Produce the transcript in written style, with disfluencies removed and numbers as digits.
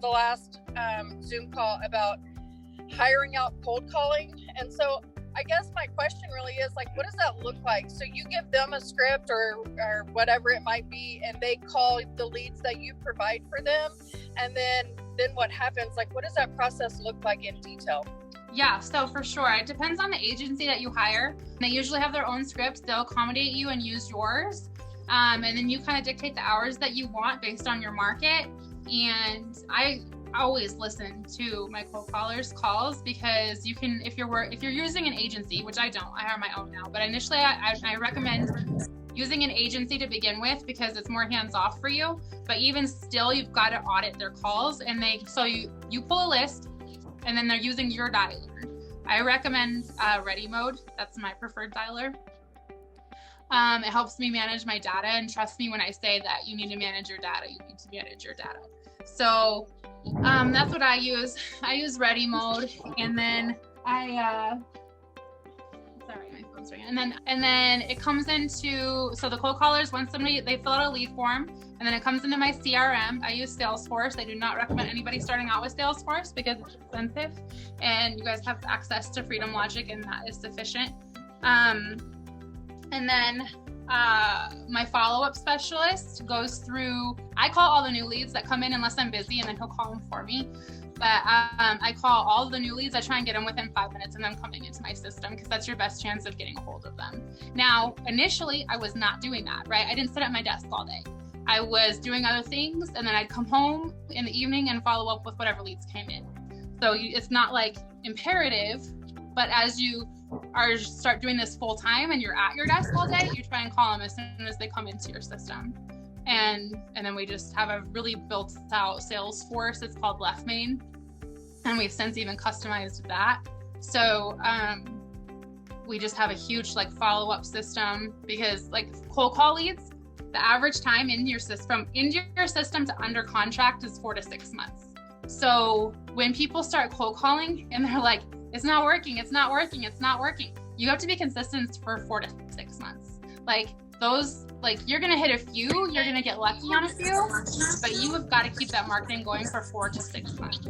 the last Zoom call about hiring out cold calling. And so I guess my question really is like, what does that look like? So you give them a script or whatever it might be, and they call the leads that you provide for them. And then what happens? Like, what does that process look like in detail? Yeah, so for sure. It depends on the agency that you hire. They usually have their own scripts. They'll accommodate you and use yours. And then you kind of dictate the hours that you want based on your market. And I always listen to my cold callers' calls, because you can, if you're using an agency, which I don't, I hire my own now, but initially I recommend using an agency to begin with, because it's more hands-off for you. But even still, you've got to audit their calls, and you pull a list, and then they're using your dialer. I recommend Ready Mode. That's my preferred dialer. It helps me manage my data, and trust me when I say that you need to manage your data, you need to manage your data. So that's what I use. I use Ready Mode, and then sorry, my phone's ringing. And then it comes into, so the cold callers, once they fill out a lead form, and then it comes into my CRM. I use Salesforce. I do not recommend anybody starting out with Salesforce because it's expensive, and you guys have access to Freedom Logic, and that is sufficient. And then my follow-up specialist goes through, I call all the new leads that come in unless I'm busy, and then he'll call them for me. But I call all the new leads. I try and get them within 5 minutes of them coming into my system, because that's your best chance of getting a hold of them. Now, initially, I was not doing that, right? I didn't sit at my desk all day. I was doing other things, and then I'd come home in the evening and follow up with whatever leads came in. So it's not like imperative, but as you start doing this full time and you're at your desk all day, you try and call them as soon as they come into your system. And then we just have a really built out Salesforce. It's called Left Main, and we've since even customized that. So we just have a huge follow-up system, because cold call leads, the average time in your system to under contract is 4 to 6 months. So when people start cold calling and they're like, it's not working, it's not working, it's not working, you have to be consistent for 4 to 6 months. You're gonna hit a few, you're gonna get lucky on a few, but you have got to keep that marketing going for 4 to 6 months.